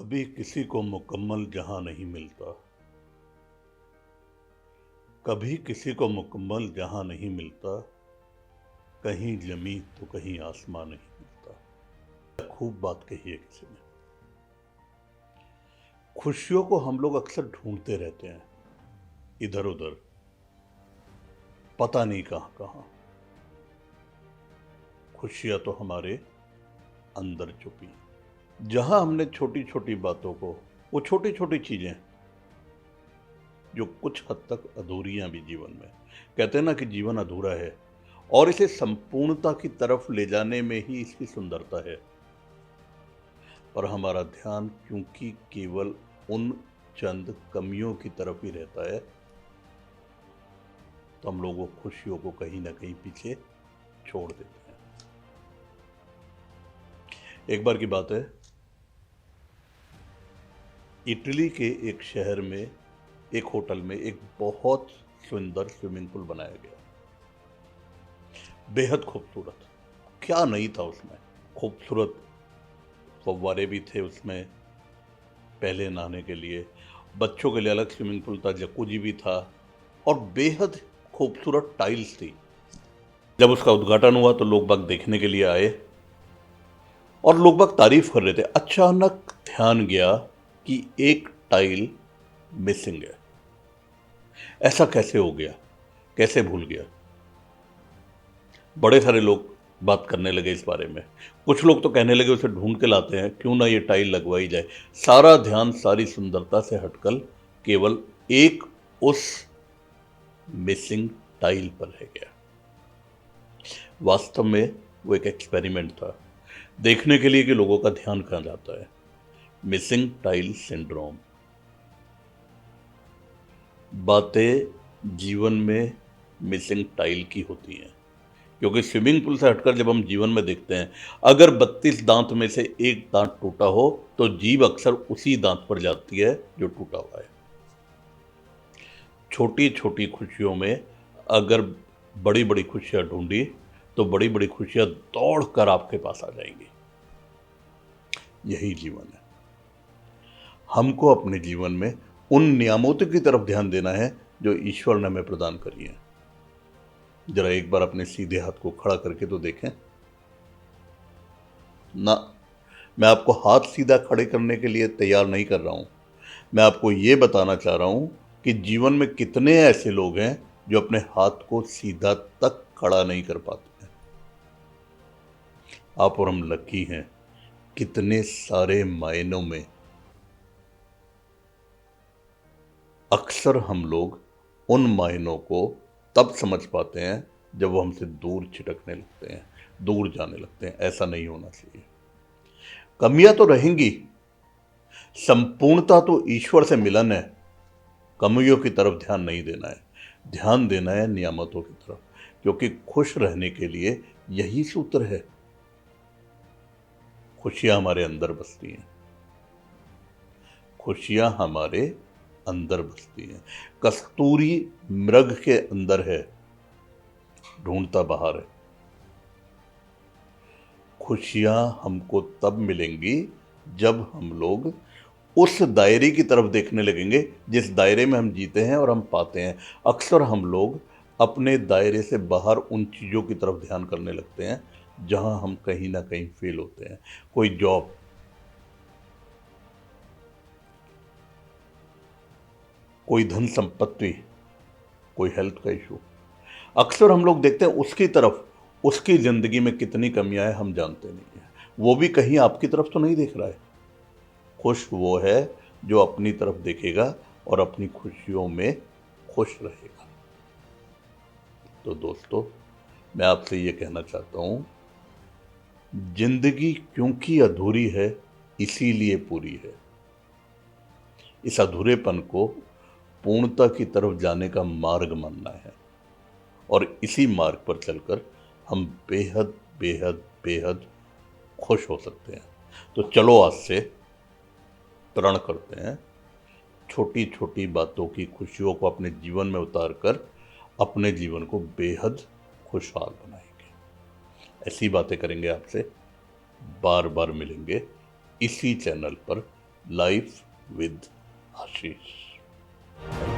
कभी किसी को मुकम्मल जहां नहीं मिलता। कभी किसी को मुकम्मल जहां नहीं मिलता। कहीं जमी तो कहीं आसमां नहीं मिलता। खूब बात कही है किसी ने। खुशियों को हम लोग अक्सर ढूंढते रहते हैं, इधर उधर, पता नहीं कहां कहां। खुशियां तो हमारे अंदर छुपी हैं। जहां हमने छोटी छोटी बातों को, वो छोटी छोटी चीजें जो कुछ हद तक अधूरियां भी जीवन में, कहते हैं ना कि जीवन अधूरा है और इसे संपूर्णता की तरफ ले जाने में ही इसकी सुंदरता है। पर हमारा ध्यान क्योंकि केवल उन चंद कमियों की तरफ ही रहता है, तो हम लोग वो खुशियों को कहीं ना कहीं पीछे छोड़ देते हैं। एक बार की बात है, इटली के एक शहर में एक होटल में एक बहुत सुंदर स्विमिंग पूल बनाया गया, बेहद खूबसूरत। क्या नहीं था उसमें, खूबसूरत फव्वारे भी थे उसमें पहले नहाने के लिए, बच्चों के लिए अलग स्विमिंग पूल था, जकूजी भी था और बेहद खूबसूरत टाइल्स थी। जब उसका उद्घाटन हुआ तो लोग बाग देखने के लिए आए और लोग बाग तारीफ कर रहे थे। अचानक ध्यान गया कि एक टाइल मिसिंग है। ऐसा कैसे हो गया, कैसे भूल गया? बड़े सारे लोग बात करने लगे इस बारे में। कुछ लोग तो कहने लगे उसे ढूंढ के लाते हैं, क्यों ना ये टाइल लगवाई जाए। सारा ध्यान सारी सुंदरता से हटकर केवल एक उस मिसिंग टाइल पर रह गया। वास्तव में वो एक एक्सपेरिमेंट था, देखने के लिए कि लोगों का ध्यान कहां जाता है। Missing tile syndrome. बातें जीवन में मिसिंग टाइल की होती हैं, क्योंकि स्विमिंग पूल से हटकर जब हम जीवन में देखते हैं, अगर 32 दांत में से एक दांत टूटा हो तो जीभ अक्सर उसी दांत पर जाती है जो टूटा हुआ है। छोटी छोटी खुशियों में अगर बड़ी बड़ी खुशियां ढूंढी तो बड़ी बड़ी खुशियां दौड़कर आपके पास आ जाएंगी। यही जीवन है। हमको अपने जीवन में उन नियामतों की तरफ ध्यान देना है जो ईश्वर ने हमें प्रदान करी है। जरा एक बार अपने सीधे हाथ को खड़ा करके तो देखें ना। मैं आपको हाथ सीधा खड़े करने के लिए तैयार नहीं कर रहा हूं। मैं आपको यह बताना चाह रहा हूं कि जीवन में कितने ऐसे लोग हैं जो अपने हाथ को सीधा तक खड़ा नहीं कर पाते हैं। आप और हम लकी हैं। कितने सारे मायनों में अक्सर हम लोग उन मायनों को तब समझ पाते हैं जब वो हमसे दूर छिटकने लगते हैं, दूर जाने लगते हैं। ऐसा नहीं होना चाहिए। कमियां तो रहेंगी, संपूर्णता तो ईश्वर से मिलन है। कमियों की तरफ ध्यान नहीं देना है, ध्यान देना है नियामतों की तरफ, क्योंकि खुश रहने के लिए यही सूत्र है। खुशियां हमारे अंदर बसती हैं। खुशियां हमारे अंदर बसती हैं। कस्तूरी मृग के अंदर है, ढूंढता बाहर है। खुशियां हमको तब मिलेंगी जब हम लोग उस दायरे की तरफ देखने लगेंगे जिस दायरे में हम जीते हैं और हम पाते हैं। अक्सर हम लोग अपने दायरे से बाहर उन चीज़ों की तरफ ध्यान करने लगते हैं जहां हम कहीं ना कहीं फेल होते हैं। कोई जॉब, कोई धन संपत्ति, कोई हेल्थ का इशू, अक्सर हम लोग देखते हैं उसकी तरफ। उसकी ज़िंदगी में कितनी कमियां हैं हम जानते नहीं हैं। वो भी कहीं आपकी तरफ तो नहीं देख रहा है। खुश वो है जो अपनी तरफ देखेगा और अपनी खुशियों में खुश रहेगा। तो दोस्तों, मैं आपसे ये कहना चाहता हूँ, जिंदगी क्योंकि अधूरी है इसीलिए पूरी है। इस अधूरेपन को पूर्णता की तरफ जाने का मार्ग मानना है और इसी मार्ग पर चलकर हम बेहद बेहद बेहद खुश हो सकते हैं। तो चलो आज से प्रण करते हैं, छोटी छोटी बातों की खुशियों को अपने जीवन में उतार कर अपने जीवन को बेहद खुशहाल बनाएंगे। ऐसी बातें करेंगे आपसे, बार बार मिलेंगे इसी चैनल पर लाइफ विद आशीष।